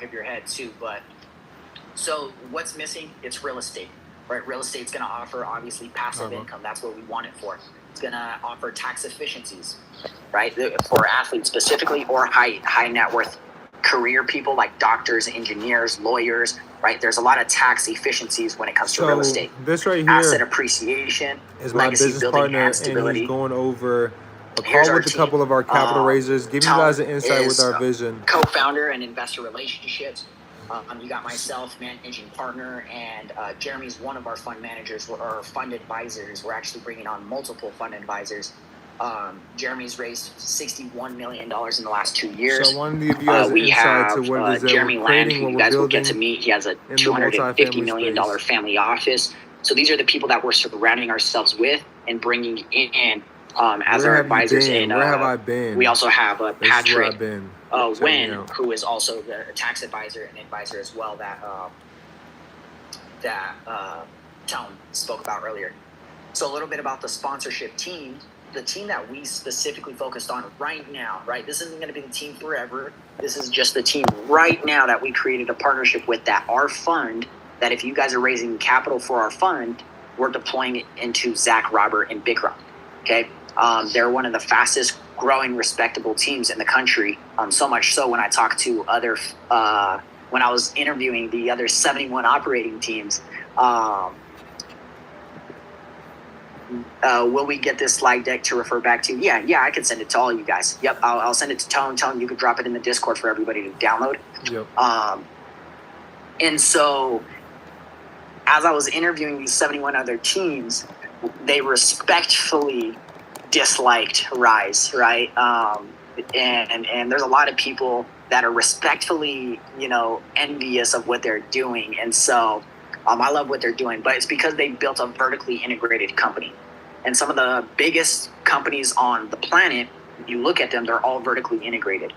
back of your head too. But so what's missing? It's real estate, right? Real estate's going to offer obviously passive income. That's what we want it for. It's going to offer tax efficiencies, right? For athletes specifically, or high net worth career people like doctors, engineers, lawyers, right? There's a lot of tax efficiencies when it comes to real estate. This right here, asset appreciation, is my legacy business building, partner, and stability. he's going over a Here's call our with a team. couple of our capital raisers, giving you guys an insight with our vision. Co-founder and investor relationships. You got myself, managing partner, and Jeremy's one of our fund managers or fund advisors. We're actually bringing on multiple fund advisors. Jeremy's raised $61 million in the last 2 years. So I wanted to give you guys an insight to what it is that Jeremy we're creating, Land, who what you we're guys will building get to meet. He has a in the $250 million multifamily family office. So these are the people that we're surrounding ourselves with and bringing in as Where our have you advisors. been? And Where have I been? we also have This is where I've Patrick been. Check me Wen, out. who is also the tax advisor and advisor as well that Tone spoke about earlier. So a little bit about the sponsorship team. The team that we specifically focused on right now, right? This isn't going to be the team forever. This is just the team right now that we created a partnership with, that our fund, that if you guys are raising capital for our fund, we're deploying it into Zach, Robert, and Bikram. Okay. They're one of the fastest growing respectable teams in the country. So much so when I talked to other, when I was interviewing the other 71 operating teams, will we get this slide deck to refer back to? Yeah, I can send it to all you guys. Yep, I'll send it to Tone. You can drop it in the Discord for everybody to download. Yep. And so as I was interviewing these 71 other teams, they respectfully disliked Rise, right? And there's a lot of people that are respectfully, envious of what they're doing. And so I love what they're doing, but it's because they built a vertically integrated company. And some of the biggest companies on the planet, if you look at them, they're all vertically integrated.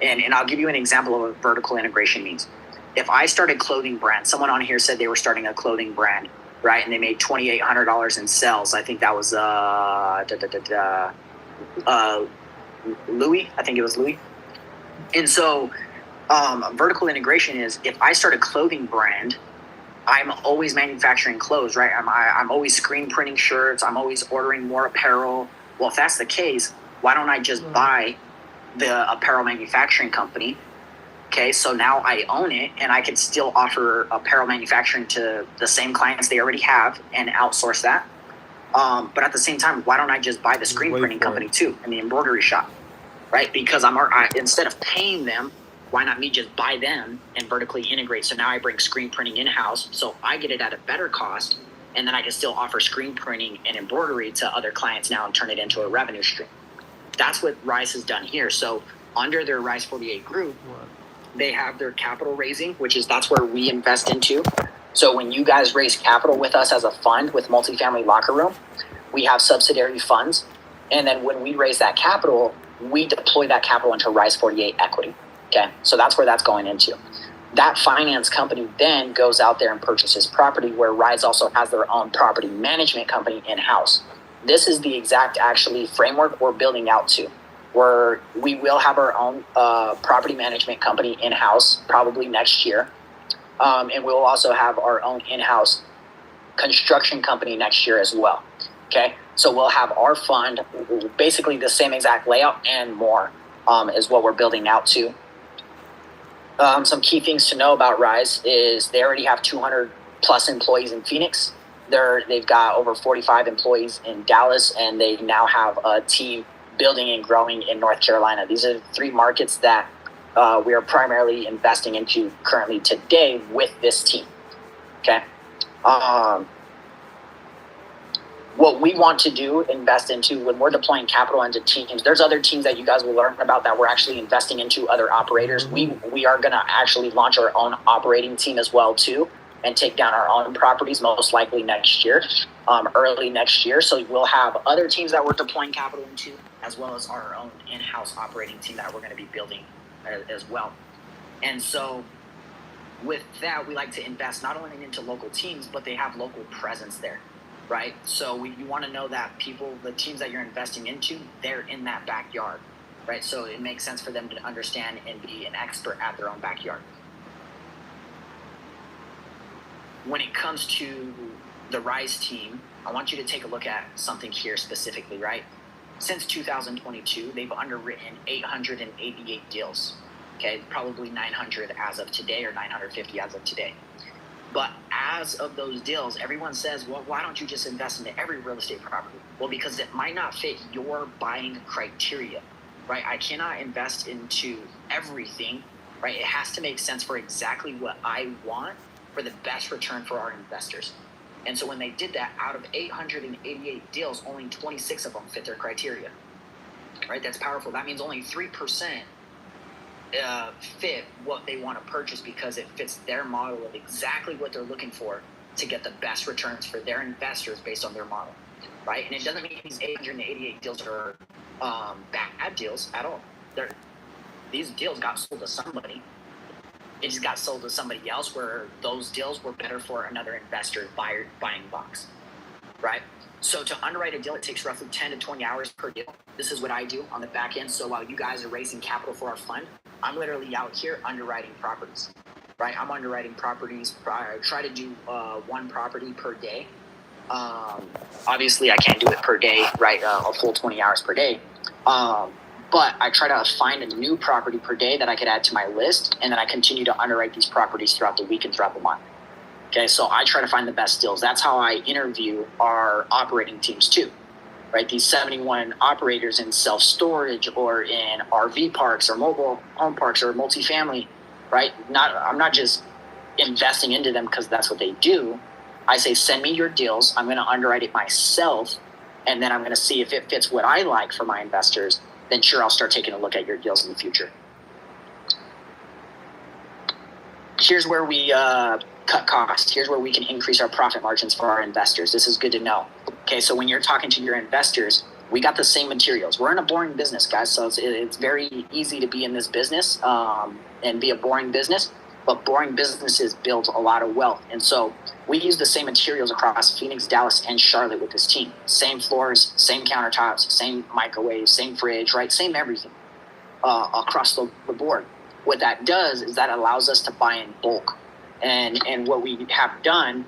And I'll give you an example of what vertical integration means. If I started a clothing brand, someone on here said they were starting a clothing brand, right? And they made $2,800 in sales. I think that was Louis. I think it was Louis. And so vertical integration is, if I start a clothing brand, I'm always manufacturing clothes, right? I'm always screen printing shirts. I'm always ordering more apparel. Well, if that's the case, why don't I just buy the apparel manufacturing company? Okay, so now I own it, and I can still offer apparel manufacturing to the same clients they already have and outsource that. But at the same time, why don't I just buy the screen printing company too, and the embroidery shop, right? Because instead of paying them, why not me just buy them and vertically integrate? So now I bring screen printing in-house, so I get it at a better cost, and then I can still offer screen printing and embroidery to other clients now and turn it into a revenue stream. That's what Rise has done here. So under their Rise 48 group, they have their capital raising, that's where we invest into. So when you guys raise capital with us as a fund with Multifamily Locker Room, we have subsidiary funds. And then when we raise that capital, we deploy that capital into Rise 48 equity. Okay, so that's where that's going into. That finance company then goes out there and purchases property, where Rise also has their own property management company in-house. This is the exact framework we're building out to, where we will have our own property management company in-house probably next year. And we'll also have our own in-house construction company next year as well. Okay, so we'll have our fund, basically the same exact layout and more is what we're building out to. Some key things to know about Rise is they already have 200 plus employees in Phoenix. They've got over 45 employees in Dallas, and they now have a team building and growing in North Carolina. These are the three markets that we are primarily investing into currently today with this team. Okay. What we want to do, invest into when we're deploying capital into teams, there's other teams that you guys will learn about that we're actually investing into, other operators. We are going to actually launch our own operating team as well too, and take down our own properties most likely next year, early next year. So we'll have other teams that we're deploying capital into, as well as our own in-house operating team that we're going to be building as well. And so with that, we like to invest not only into local teams, but they have local presence there. Right? So you want to know that the teams that you're investing into, they're in that backyard, right? So it makes sense for them to understand and be an expert at their own backyard. when it comes to the Rise team, I want you to take a look at something here specifically, right? Since 2022, they've underwritten 888 deals. Okay, probably 900 as of today or 950 as of today. But as of those deals, everyone says, well, why don't you just invest into every real estate property? Well, because it might not fit your buying criteria, right? I cannot invest into everything, right? It has to make sense for exactly what I want for the best return for our investors. And so when they did that, out of 888 deals, only 26 of them fit their criteria, right? That's powerful. That means only 3% fit what they want to purchase because it fits their model of exactly what they're looking for to get the best returns for their investors based on their model, right? And it doesn't mean these 888 deals are bad deals at all. These deals got sold to somebody. It just got sold to somebody else where those deals were better for another investor buying box, right? So to underwrite a deal, it takes roughly 10 to 20 hours per deal. This is what I do on the back end. So while you guys are raising capital for our fund, I'm literally out here underwriting properties, right? I'm underwriting properties. I try to do one property per day. Obviously, I can't do it per day, right? A full 20 hours per day. But I try to find a new property per day that I could add to my list, and then I continue to underwrite these properties throughout the week and throughout the month. Okay, so I try to find the best deals. That's how I interview our operating teams too, right? These 71 operators in self-storage or in RV parks or mobile home parks or multifamily, right? I'm not just investing into them because that's what they do. I say, send me your deals. I'm going to underwrite it myself, and then I'm going to see if it fits what I like for my investors. Then sure, I'll start taking a look at your deals in the future. Here's where we cut costs. Here's where we can increase our profit margins for our investors. This is good to know. Okay, so when you're talking to your investors, we got the same materials. We're in a boring business, guys, so it's very easy to be in this business and be a boring business, but boring businesses build a lot of wealth. And so we use the same materials across Phoenix, Dallas, and Charlotte with this team. Same floors, same countertops, same microwave, same fridge, right? Same everything across the board. What that does is that allows us to buy in bulk. And what we have done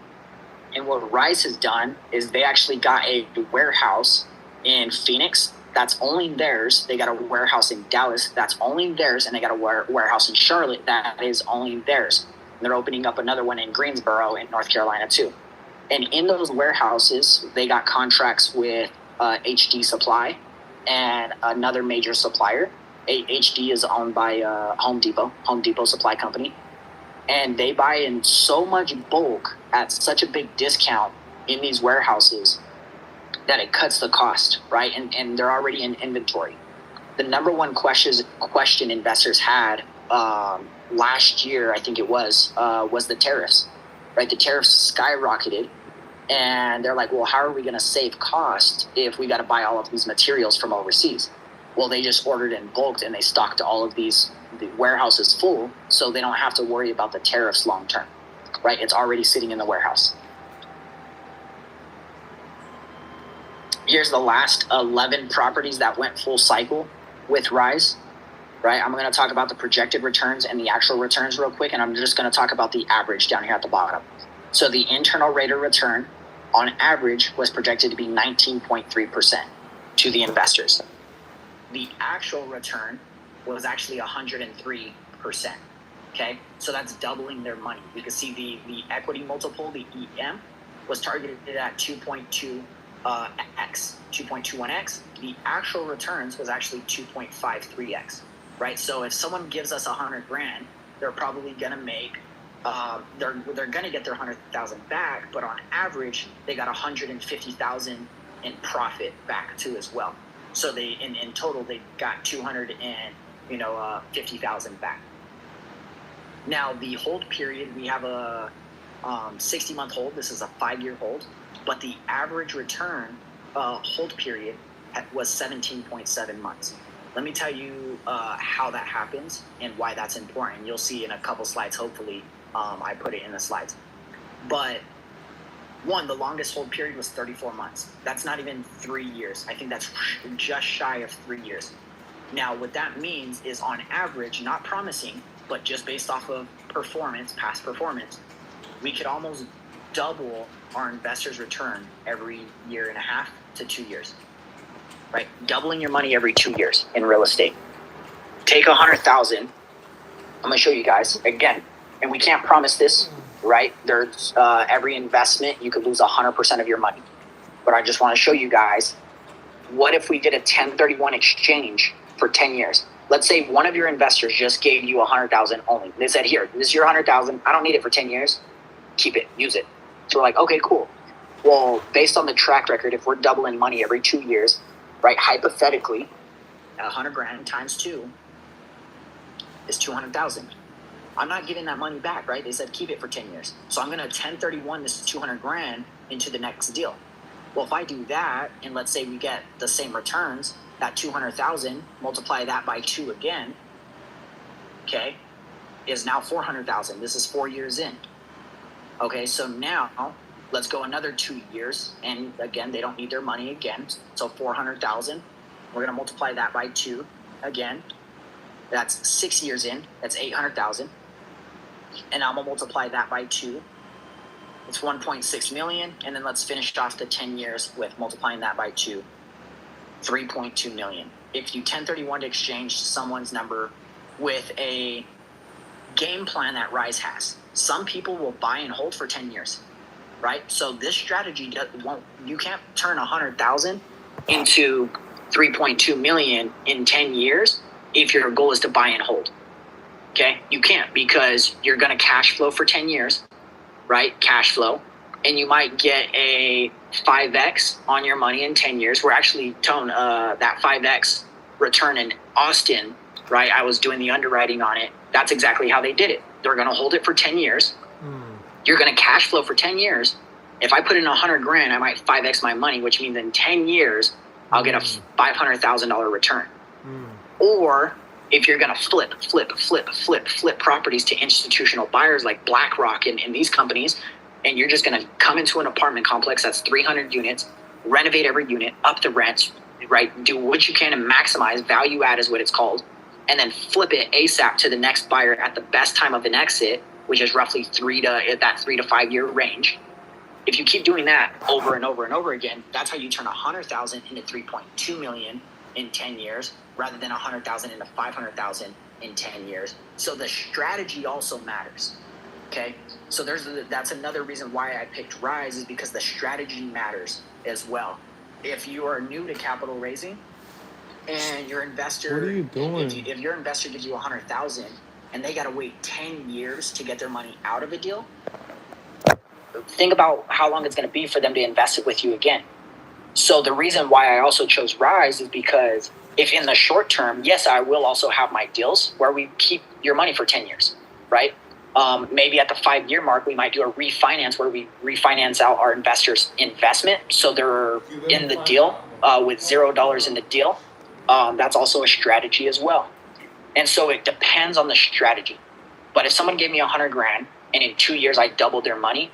and what Rise has done is they actually got a warehouse in Phoenix that's only theirs. They got a warehouse in Dallas that's only theirs, and they got a warehouse in Charlotte that is only theirs. And they're opening up another one in Greensboro in North Carolina too. And in those warehouses, they got contracts with HD Supply and another major supplier. HD is owned by Home Depot Supply Company. And they buy in so much bulk at such a big discount in these warehouses that it cuts the cost, right? And they're already in inventory. The number one question investors had last year, I think it was the tariffs, right? The tariffs skyrocketed, and they're like, well, how are we going to save cost if we got to buy all of these materials from overseas? Well, they just ordered in bulk, and they stocked all of the warehouses full, so they don't have to worry about the tariffs long term, right? It's already sitting in the warehouse. Here's the last 11 properties that went full cycle with Rise, right? I'm going to talk about the projected returns and the actual returns real quick, and I'm just going to talk about the average down here at the bottom. So the internal rate of return on average was projected to be 19.3% to the investors. The actual return was actually 103%. Okay, so that's doubling their money. You can see the equity multiple, the EM, was targeted at 2.2x, 2.21x. The actual returns was actually 2.53x, right? So if someone gives us $100,000, they're probably gonna make they're gonna get their 100,000 back, but on average they got 150,000 in profit back too as well. So they in total they got 250,000 back. Now the hold period, we have a 60-month hold. This is a 5-year hold, but the average return hold period was 17.7 months. Let me tell you how that happens and why that's important. You'll see in a couple slides. Hopefully, I put it in the slides. But one, the longest hold period was 34 months. That's not even 3 years. I think that's just shy of 3 years. Now, what that means is on average, not promising, but just based off of performance, past performance, we could almost double our investors' return every year and a half to 2 years, right? Doubling your money every 2 years in real estate. Take 100,000. I'm going to show you guys again, and we can't promise this, right? There's every investment, you could lose 100% of your money. But I just want to show you guys, what if we did a 1031 exchange for 10 years? Let's say one of your investors just gave you 100,000 only. They said, here, this is your 100,000. I don't need it for 10 years. Keep it, use it. So we're like, okay, cool. Well, based on the track record, if we're doubling money every 2 years, right, hypothetically, 100 grand times 2 is 200,000. I'm not giving that money back, right? They said keep it for 10 years. So I'm going to 1031 this 200 grand into the next deal. Well, if I do that, and let's say we get the same returns, that 200,000, multiply that by 2 again, okay, is now 400,000. This is 4 years in. Okay, so now let's go another 2 years, and again, they don't need their money again. So 400,000, we're gonna multiply that by 2 again. That's 6 years in, that's 800,000. And I'm gonna multiply that by 2. It's 1.6 million, and then let's finish off the 10 years with multiplying that by 2, 3.2 million. If you 1031 to exchange someone's number with a game plan that Rise has, some people will buy and hold for 10 years, right? So this strategy won't, you can't turn 100,000 into 3.2 million in 10 years if your goal is to buy and hold. Okay, you can't, because you're going to cash flow for 10 years, right? Cash flow. And you might get a 5x on your money in 10 years. We're actually, Tone, that 5x return in Austin, right? I was doing the underwriting on it. That's exactly how they did it. They're going to hold it for 10 years. You're going to cash flow for 10 years. If I put in 100 grand, I might 5x my money, which means in 10 years, I'll get a $500,000 return. Or if you're going to flip properties to institutional buyers like BlackRock and these companies, and you're just going to come into an apartment complex that's 300 units, renovate every unit, up the rents, right? Do what you can to maximize value add is what it's called, and then flip it ASAP to the next buyer at the best time of an exit, which is roughly 3 to 5 year range. If you keep doing that over and over and over again, that's how you turn 100,000 into 3.2 million in 10 years, rather than 100,000 into 500,000 in 10 years. So the strategy also matters. Okay, so that's another reason why I picked Rise, is because the strategy matters as well. If you are new to capital raising and your investor, What are you doing? If your investor gives you 100,000 and they got to wait 10 years to get their money out of a deal, think about how long it's going to be for them to invest it with you again. So the reason why I also chose Rise is because if in the short term, yes, I will also have my deals where we keep your money for 10 years, right? Maybe at the 5-year mark, we might do a refinance where we refinance out our investors' investment. So they're in the deal with $0 in the deal. That's also a strategy as well. And so it depends on the strategy. But if someone gave me 100 grand and in 2 years I doubled their money,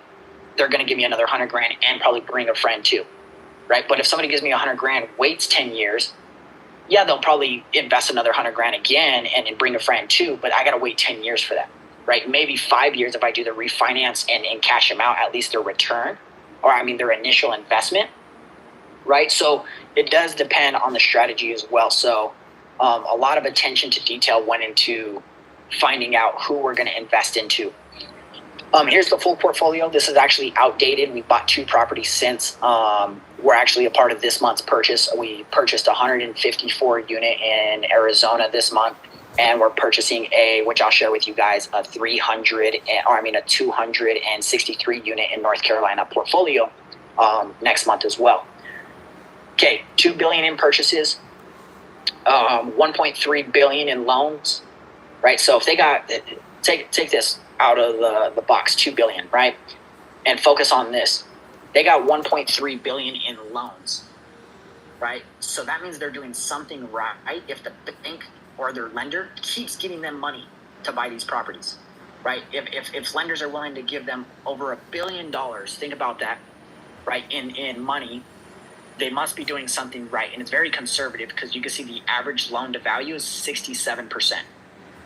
they're going to give me another 100 grand and probably bring a friend too, right? But if somebody gives me 100 grand, waits 10 years, yeah, they'll probably invest another 100 grand again and bring a friend too. But I got to wait 10 years for that. Right, maybe 5 years if I do the refinance and cash them out, at least their return, or their initial investment, right? So it does depend on the strategy as well. So a lot of attention to detail went into finding out who we're going to invest into. Here's the full portfolio. This is actually outdated. We bought 2 properties since. We're actually a part of this month's purchase. We purchased a 154 unit in Arizona this month. And we're purchasing which I'll share with you guys, a 263 unit in North Carolina portfolio next month as well. Okay, $2 billion in purchases, 1.3 billion in loans, right? So if they got take this out of the box, 2 billion, right? And focus on this. They got 1.3 billion in loans, right? So that means they're doing something right if the bank or their lender keeps giving them money to buy these properties, right? If lenders are willing to give them over $1 billion, think about that, right? In money, they must be doing something right. And it's very conservative because you can see the average loan to value is 67%,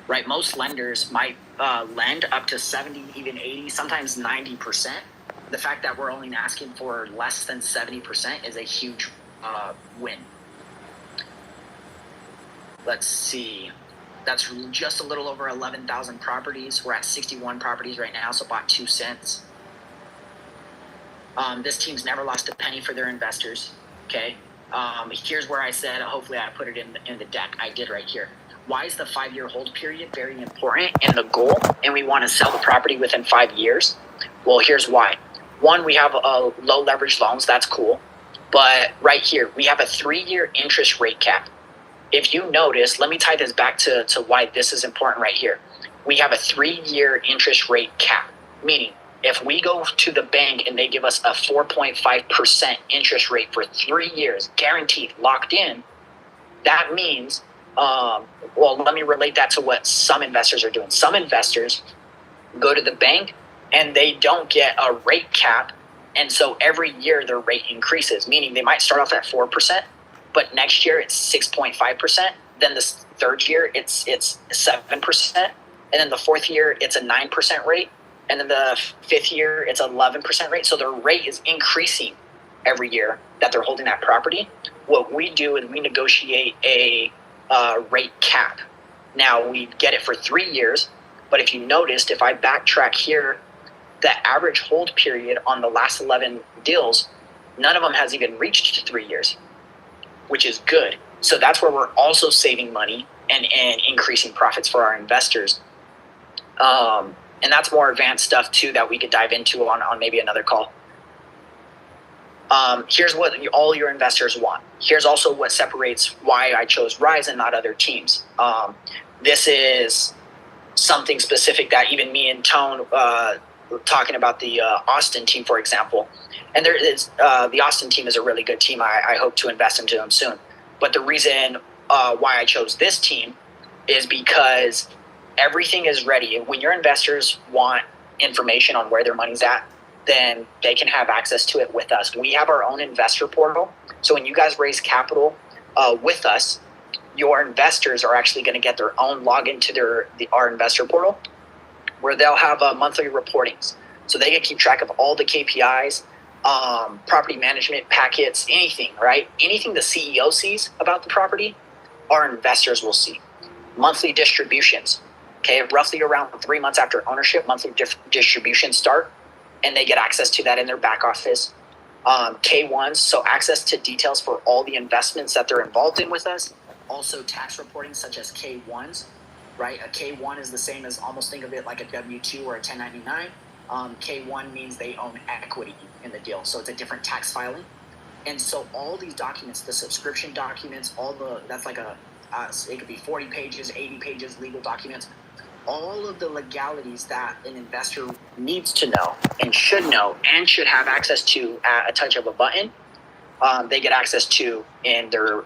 right? Most lenders might lend up to 70, even 80, sometimes 90%. the fact that we're only asking for less than 70% is a huge win. Let's see. That's just a little over 11,000 properties. We're at 61 properties right now, so bought 2 cents. This team's never lost a penny for their investors. Okay. Here's where I said, hopefully I put it in the deck. I did right here. Why is the 5-year hold period very important in the goal? And we want to sell the property within 5 years. Well, here's why. One, we have low leverage loans. That's cool. But right here, we have a 3-year interest rate cap. If you notice, let me tie this back to why this is important right here. We have a 3-year interest rate cap, meaning if we go to the bank and they give us a 4.5% interest rate for 3 years, guaranteed, locked in, that means, well, let me relate that to what some investors are doing. Some investors go to the bank and they don't get a rate cap. And so every year their rate increases, meaning they might start off at 4%, but next year it's 6.5%. Then the third year it's 7%. And then the fourth year it's a 9% rate. And then the fifth year it's 11% rate. So their rate is increasing every year that they're holding that property. What we do is we negotiate a rate cap. Now we get it for 3 years, but if you noticed, if I backtrack here, the average hold period on the last 11 deals, none of them has even reached 3 years, which is good. So that's where we're also saving money and increasing profits for our investors. And that's more advanced stuff too that we could dive into on maybe another call. Here's what all your investors want. Here's also what separates why I chose Rise and not other teams. This is something specific that even me and Tone, talking about the Austin team, for example. And there is the Austin team is a really good team. I hope to invest into them soon. But the reason why I chose this team is because everything is ready. When your investors want information on where their money's at, then they can have access to it with us. We have our own investor portal. So when you guys raise capital with us, your investors are actually going to get their own login to our investor portal, where they'll have monthly reportings. So they can keep track of all the KPIs, property management packets, anything, right? Anything the CEO sees about the property, our investors will see. Monthly distributions, okay? Roughly around 3 months after ownership, monthly distributions start, and they get access to that in their back office. K1s, so access to details for all the investments that they're involved in with us. Also tax reporting such as K1s, right? A K1 is the same as, almost think of it like a W-2 or a 1099. K1 means they own equity in the deal. So it's a different tax filing. And so all these documents, the subscription documents, that's like it could be 40 pages, 80 pages, legal documents, all of the legalities that an investor needs to know and should have access to at a touch of a button, they get access to in their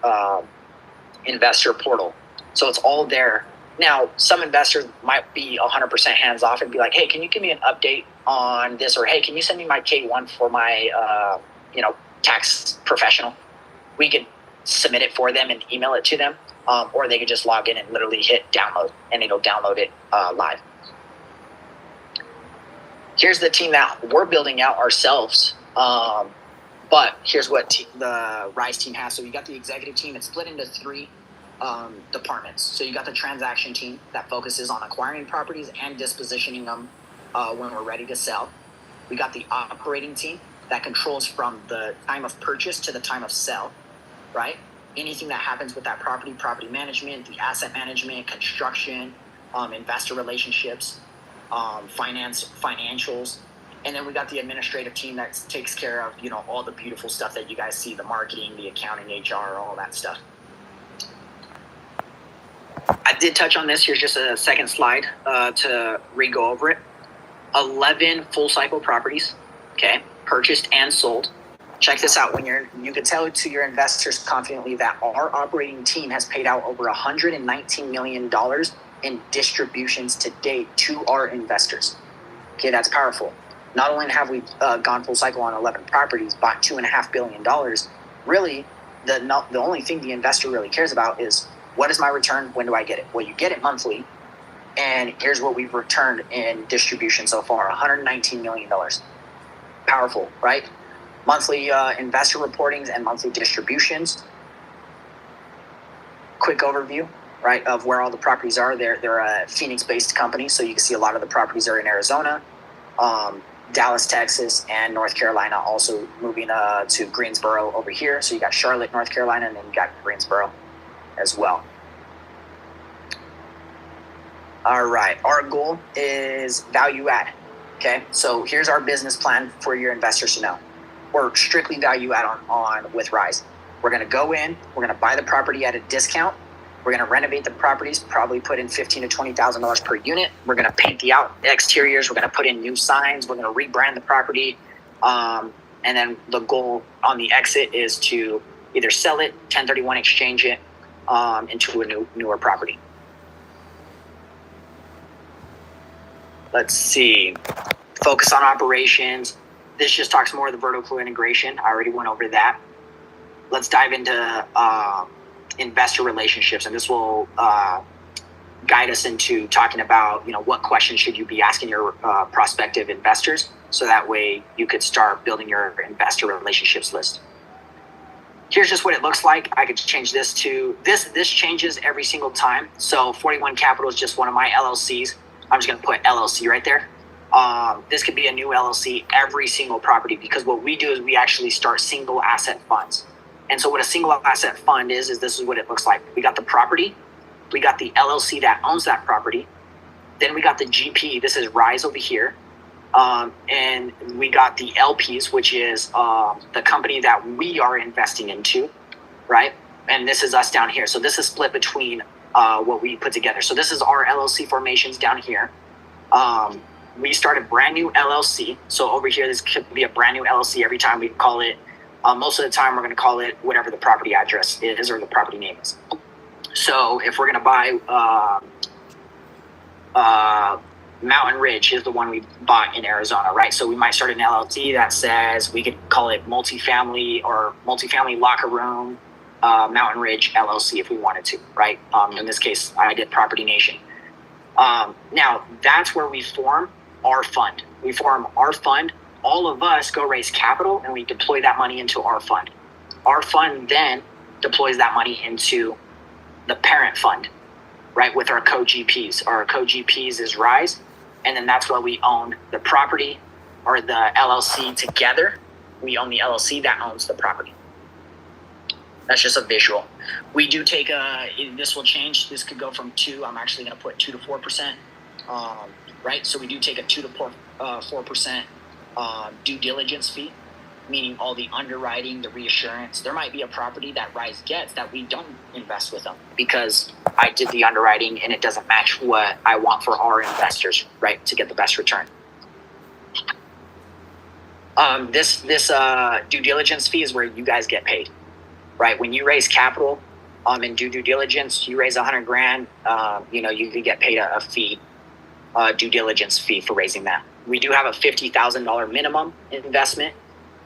investor portal. So it's all there. Now, some investors might be 100% hands off and be like, hey, can you give me an update on this? Or, hey, can you send me my K1 for my, tax professional? We could submit it for them and email it to them. Or they could just log in and literally hit download, and it'll download it live. Here's the team that we're building out ourselves. But here's what the Rise team has. So you got the executive team. It's split into 3 departments. So you got the transaction team that focuses on acquiring properties and dispositioning them when we're ready to sell. We got the operating team that controls from the time of purchase to the time of sell, right? Anything that happens with that property management, the asset management, construction, investor relationships, financials. And then we got the administrative team that takes care of, all the beautiful stuff that you guys see, the marketing, the accounting, HR, all that stuff. I did touch on this. Here's just a second slide to re-go over it. 11 full cycle properties, okay, purchased and sold. Check this out. You can tell to your investors confidently that our operating team has paid out over $119 million in distributions to date to our investors. Okay, that's powerful. Not only have we gone full cycle on 11 properties, bought $2.5 billion, really the only thing the investor really cares about is, what is my return? When do I get it? Well, you get it monthly. And here's what we've returned in distribution so far, $119 million. powerful, right? Monthly investor reportings and monthly distributions. Quick overview, right, of where all the properties are. They're a Phoenix-based company, so you can see a lot of the properties are in Arizona, Dallas, Texas, and North Carolina. Also moving to Greensboro over here. So you got Charlotte, North Carolina, and then you got Greensboro as well. All right, our goal is value add. Okay, so here's our business plan for your investors to know. We're strictly value add on with Rise. We're going to go in, we're going to buy the property at a discount. We're going to renovate the properties, probably put in $15,000 to $20,000 per unit. We're going to paint the exteriors. We're going to put in new signs. We're going to rebrand the property. And then the goal on the exit is to either sell it, 1031 exchange it into a newer property. Let's see. Focus on operations. This just talks more of the vertical integration. I already went over that. Let's dive into investor relationships, and this will guide us into talking about, what questions should you be asking your prospective investors, so that way you could start building your investor relationships list. Here's just what it looks like. I could change this to this. This changes every single time. So 41 Capital is just one of my LLCs. I'm just going to put LLC right there. This could be a new LLC every single property, because what we do is we actually start single asset funds. And so what a single asset fund is this is what it looks like. We got the property, we got the LLC that owns that property, then we got the GP, this is Rise over here, and we got the LPs, which is the company that we are investing into, right? And this is us down here. So this is split between what we put together. So this is our LLC formations down here. We start a brand new LLC. So over here, this could be a brand new LLC every time we call it. Most of the time, we're going to call it whatever the property address is or the property name is. So if we're going to buy Mountain Ridge is the one we bought in Arizona, right? So we might start an LLC that says we could call it multifamily locker room Mountain Ridge LLC if we wanted to, right? In this case, I did Property Nation. Now, that's where we form our fund. We form our fund. All of us go raise capital and we deploy that money into our fund. Our fund then deploys that money into the parent fund, right, with our co-GPs. Our co-GPs is Rise, and then that's why we own the property or the LLC together. We own the LLC that owns the property. That's just a visual. We do take this will change. This could go from 2, I'm actually going to put 2 to 4%, right? So we do take a 2 to 4% due diligence fee, meaning all the underwriting, the reassurance. There might be a property that Rise gets that we don't invest with them because I did the underwriting and it doesn't match what I want for our investors, right, to get the best return. This due diligence fee is where you guys get paid, right? When you raise capital and do due diligence, you raise $100,000, you could get paid a fee, due diligence fee for raising that. We do have a $50,000 minimum investment.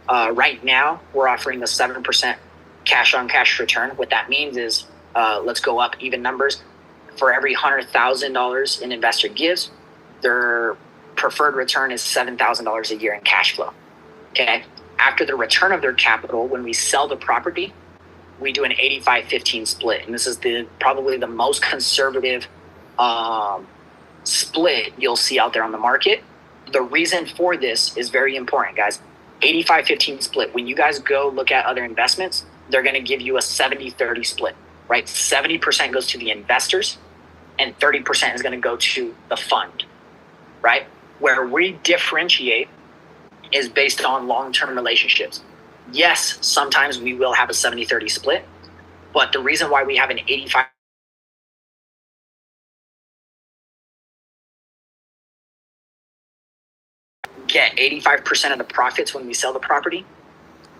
Right now, we're offering a 7% cash-on-cash return. What that means is, let's go up even numbers. For every $100,000 an investor gives, their preferred return is $7,000 a year in cash flow. Okay. After the return of their capital, when we sell the property, we do an 85-15 split, and this is probably the most conservative split you'll see out there on the market. The reason for this is very important, guys. 85-15 split. When you guys go look at other investments, they're going to give you a 70-30 split, right? 70% goes to the investors and 30% is going to go to the fund, right? Where we differentiate is based on long-term relationships. Yes, sometimes we will have a 70-30 split, but the reason why we have an 85 get 85% of the profits when we sell the property,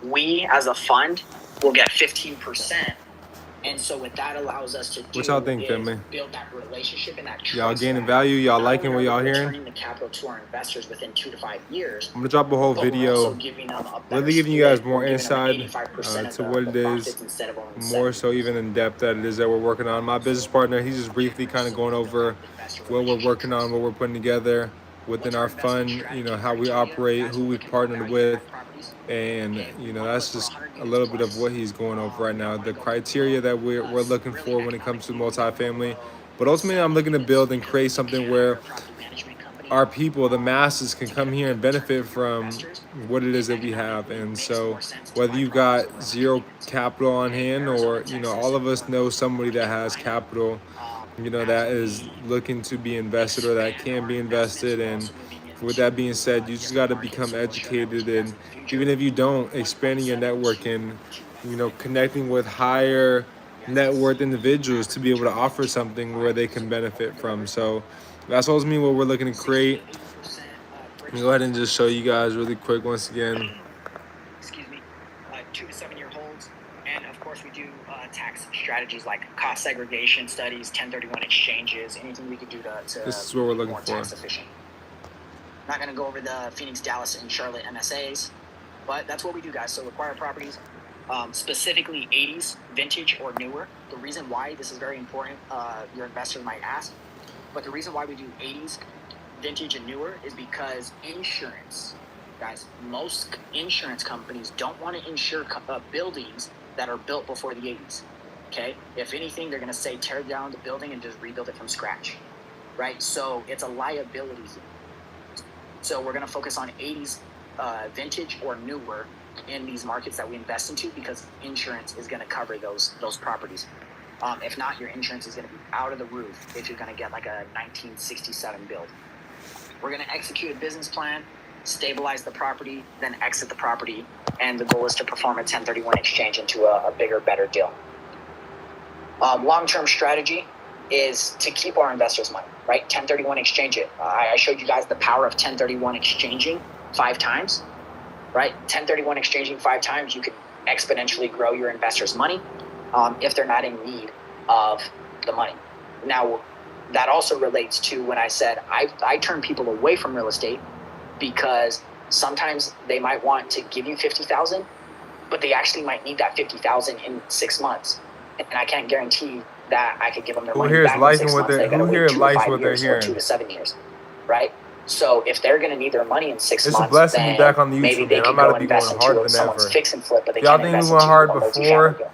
we as a fund will get 15%. And so what that allows us to do What y'all think, is family? build that relationship and that trust. Y'all gaining value? Y'all liking what y'all hearing? Returning the capital to our investors within 2 to 5 years. I'm gonna drop a whole video, really giving you guys more insight to what it is, more so even in depth that it is that we're working on. My business partner, he's just briefly kind of going over what we're working on, what we're putting together. within our fund, how we operate, who we partnered with, and that's just a little bit of what he's going over right now. The criteria that we're looking for when it comes to multifamily, but ultimately, I'm looking to build and create something where our people, the masses, can come here and benefit from what it is that we have. And so whether you've got zero capital on hand or, all of us know somebody that has capital, that is looking to be invested or that can be invested. And with that being said, you just got to become educated. And even if you don't, expanding your network and, connecting with higher net worth individuals to be able to offer something where they can benefit from. So that's ultimately what we're looking to create. Let me go ahead and just show you guys really quick once again. 2 to 7 year holds. And of course, we do tax strategies like cost segregation studies, 1031 exchanges, anything we could do to this is what we're looking more for. Tax efficient. Not going to go over the Phoenix, Dallas, and Charlotte MSAs, but that's what we do, guys. So acquire properties, specifically 80s, vintage or newer. The reason why this is very important, your investors might ask, but the reason why we do 80s, vintage, and newer is because insurance, guys, most insurance companies don't want to insure buildings that are built before the 80s, okay? If anything, they're going to say tear down the building and just rebuild it from scratch, right? So it's a liability thing. So we're going to focus on 80s, vintage or newer in these markets that we invest into because insurance is going to cover those properties. If not, your insurance is going to be out of the roof if you're going to get like a 1967 build. We're going to execute a business plan, stabilize the property, then exit the property, and the goal is to perform a 1031 exchange into a bigger, better deal. Long-term strategy is to keep our investors' money, right? 1031 exchange it. I showed you guys the power of 1031 exchanging 5 times, right? 1031 exchanging 5 times, you can exponentially grow your investors' money if they're not in need of the money. Now, that also relates to when I said I turn people away from real estate because sometimes they might want to give you $50,000, but they actually might need that $50,000 in 6 months, and I can't guarantee that I could give them their money back in 6 months. They got to wait 2 to 5 years or 2 to 7 years, right? So if they're going to need their money in 6 months, it's a blessing to be back on the YouTube, maybe they can go invest into someone's fix and flip, but they y'all can't think invest we went hard into before?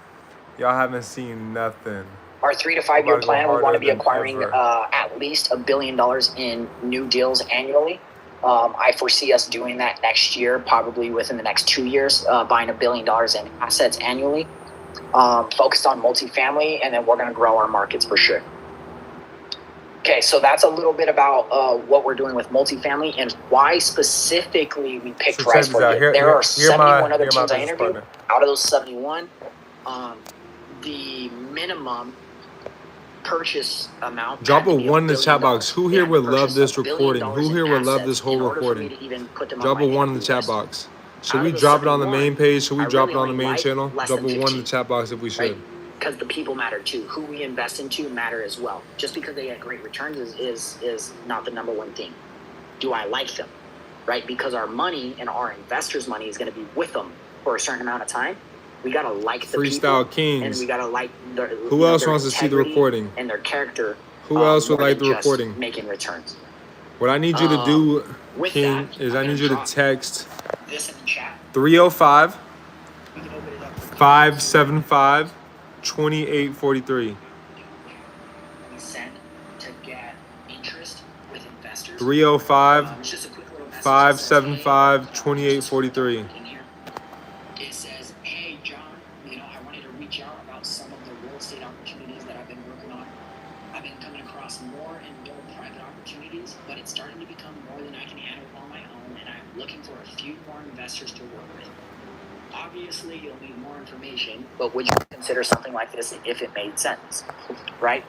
Y'all haven't seen nothing. Our 3 to 5 year plan, we want to be acquiring at least $1 billion in new deals annually. I foresee us doing that next year, probably within the next 2 years, buying $1 billion in assets annually, focused on multifamily, and then we're going to grow our markets for sure. Okay, so that's a little bit about what we're doing with multifamily and why specifically we picked Rise for you. There are 71 other teams I interviewed. Out of those 71, the minimum purchase amount. Drop a 1 in the chat box. Who here would love this recording? Who here would love this whole recording? Drop a 1 in the chat box. Should we drop it on the main page? Should we drop it on the main channel? Drop a 1 in the chat box if we should. Because the people matter too. Who we invest into matter as well. Just because they get great returns is not the number one thing. Do I like them? Right? Because our money and our investors' money is going to be with them for a certain amount of time. We gotta like the Freestyle people, Kings. and we gotta like their. Who else wants to see the recording? And their character. Who else would like the recording? Making returns. What I need you to do, King, is I need you to text 305 575 2843. Send to get interest with investors. 305 575 2843. Obviously, you'll need more information, but would you consider something like this if it made sense, right?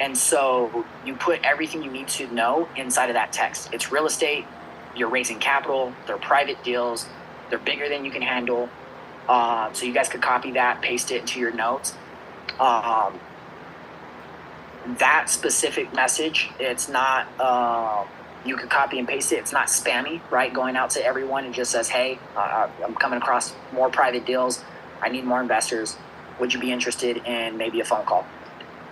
And so you put everything you need to know inside of that text. It's real estate, you're raising capital, they're private deals, they're bigger than you can handle. So you guys could copy that, paste it into your notes. That specific message, it's not... you could copy and paste it. It's not spammy, right? Going out to everyone and just says, hey, I'm coming across more private deals. I need more investors. Would you be interested in maybe a phone call?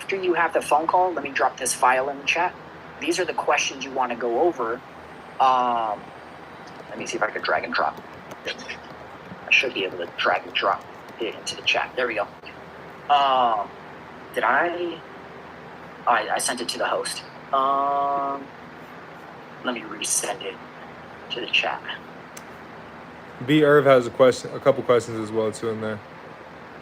After you have the phone call, let me drop this file in the chat. These are the questions you want to go over Let me see if I can drag and drop. I should be able to drag and drop it into the chat. There we go. Did I? I sent it to the host. Let me resend it to the chat. B. Irv has a couple questions as well too in there.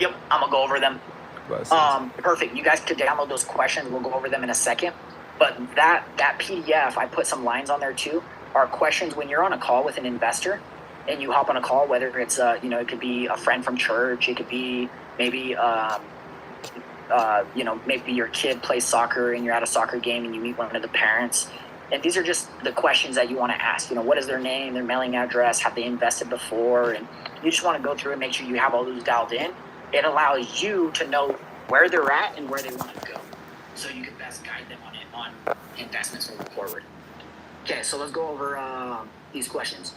Yep, I'm gonna go over them. Blessings. Perfect. You guys could download those questions. We'll go over them in a second. But that PDF, I put some lines on there too, are questions when you're on a call with an investor and you hop on a call, whether it's it could be a friend from church, it could be maybe maybe your kid plays soccer and you're at a soccer game and you meet one of the parents. And these are just the questions that you want to ask. What is their name, their mailing address, have they invested before? And you just want to go through and make sure you have all those dialed in. It allows you to know where they're at and where they want to go, so you can best guide them on investments moving forward. Okay, so let's go over these questions.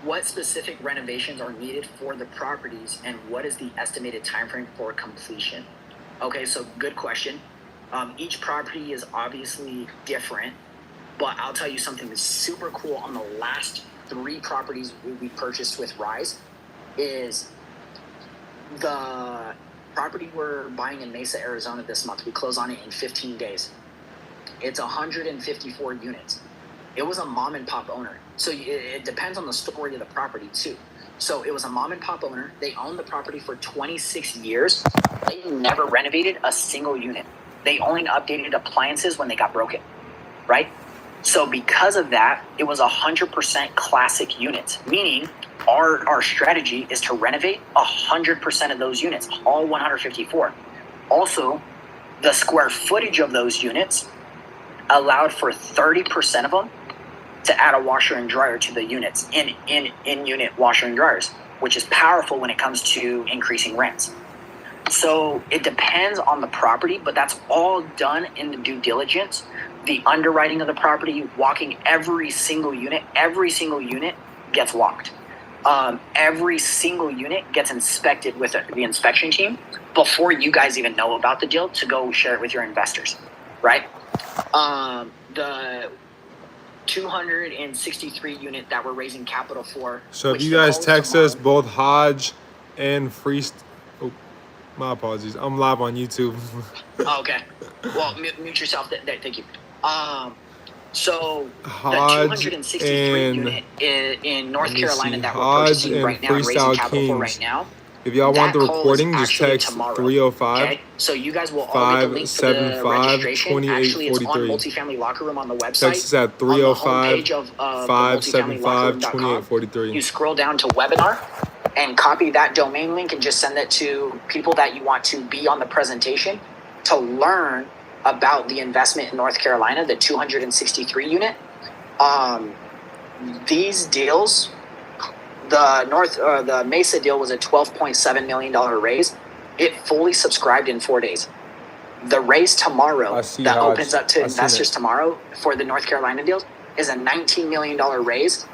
What specific renovations are needed for the properties, and what is the estimated time frame for completion? Okay, so good question. Each property is obviously different, but I'll tell you something that's super cool on the last 3 properties we purchased with Rise is the property we're buying in Mesa, Arizona this month. We close on it in 15 days. It's 154 units. It was a mom and pop owner. So it depends on the story of the property too. So it was a mom and pop owner. They owned the property for 26 years. They never renovated a single unit. They only updated appliances when they got broken, right? So because of that, it was 100% classic units, meaning our strategy is to renovate 100% of those units, all 154. Also, the square footage of those units allowed for 30% of them to add a washer and dryer to the units in unit washer and dryers, which is powerful when it comes to increasing rents. So it depends on the property, but that's all done in the due diligence, the underwriting of the property, walking every single unit gets walked. Every single unit gets inspected with the inspection team before you guys even know about the deal to go share it with your investors, right? The 263 unit that we're raising capital for. So if you guys text us, both Hodge and Freest. Oh, my apologies. I'm live on YouTube. Okay. Well, mute yourself. Thank you. So Hodge the 263 unit in North Carolina that we're Hodge purchasing right now and raising capital for right now. If y'all want the recording, just text 305. Okay? So you guys will all get the link to the registration. Actually, it's on Multifamily Locker Room on the website. Text us at 305 575 2843. You scroll down to webinar and copy that domain link and just send it to people that you want to be on the presentation to learn about the investment in North Carolina, the 263 unit. These deals, the Mesa deal was a $12.7 million raise. It fully subscribed in 4 days. The raise tomorrow that opens up to investors tomorrow for the North Carolina deals is a $19 million raise.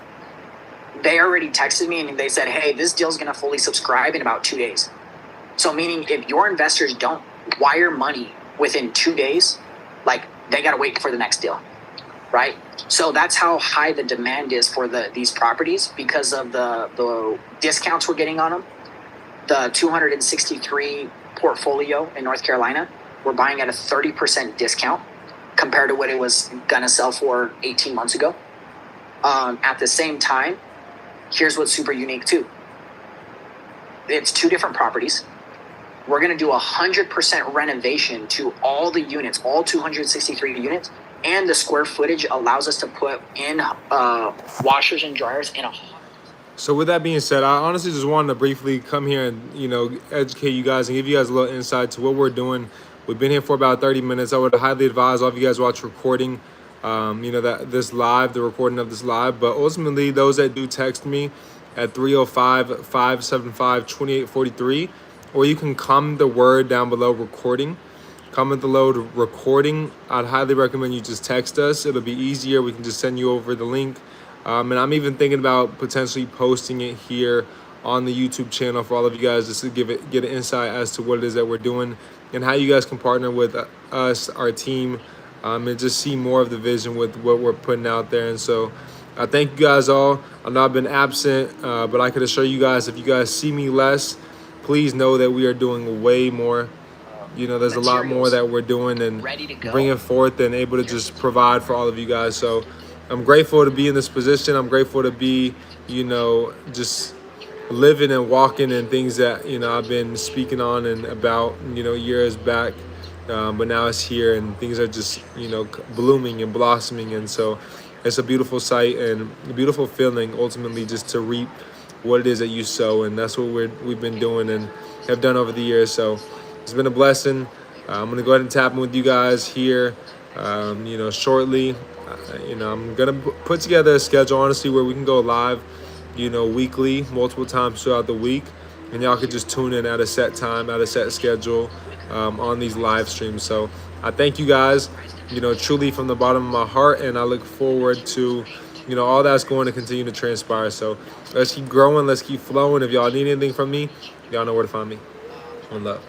They already texted me and they said, hey, this deal's going to fully subscribe in about 2 days. So meaning if your investors don't wire money within 2 days, like they got to wait for the next deal, right? So that's how high the demand is for these properties because of the discounts we're getting on them. The 263 portfolio in North Carolina, we're buying at a 30% discount compared to what it was going to sell for 18 months ago. At the same time, here's what's super unique too. It's 2 different properties. We're going to do 100% renovation to all the units, all 263 units, and the square footage allows us to put in washers and dryers in a. So with that being said, I honestly just wanted to briefly come here and, educate you guys and give you guys a little insight to what we're doing. We've been here for about 30 minutes. I would highly advise all of you guys watch recording, that the recording of this live. But ultimately, those that do text me at 305-575-2843, or you can comment the word down below recording. Comment the load recording. I'd highly recommend you just text us. It'll be easier. We can just send you over the link. And I'm even thinking about potentially posting it here on the YouTube channel for all of you guys just to get an insight as to what it is that we're doing and how you guys can partner with us, our team, and just see more of the vision with what we're putting out there. And so I thank you guys all. I know I've been absent, but I could assure you guys, if you guys see me less, please know that we are doing way more. You know, there's a lot more that we're doing and bringing forth and able to just provide for all of you guys. So I'm grateful to be in this position. I'm grateful to be, you know, just living and walking in things that, you know, I've been speaking on and about, you know, years back. But now it's here and things are just, you know, blooming and blossoming. And so it's a beautiful sight and a beautiful feeling, ultimately, just to reap what it is that you sow. And that's what we've been doing and have done over the years. So it's been a blessing. I'm going to go ahead and tap in with you guys here, you know, shortly. You know, I'm going to put together a schedule, honestly, where we can go live, you know, weekly, multiple times throughout the week. And y'all could just tune in at a set time, at a set schedule on these live streams. So I thank you guys, you know, truly from the bottom of my heart. And I look forward to, you know, all that's going to continue to transpire. So let's keep growing. Let's keep flowing. If y'all need anything from me, y'all know where to find me. One love.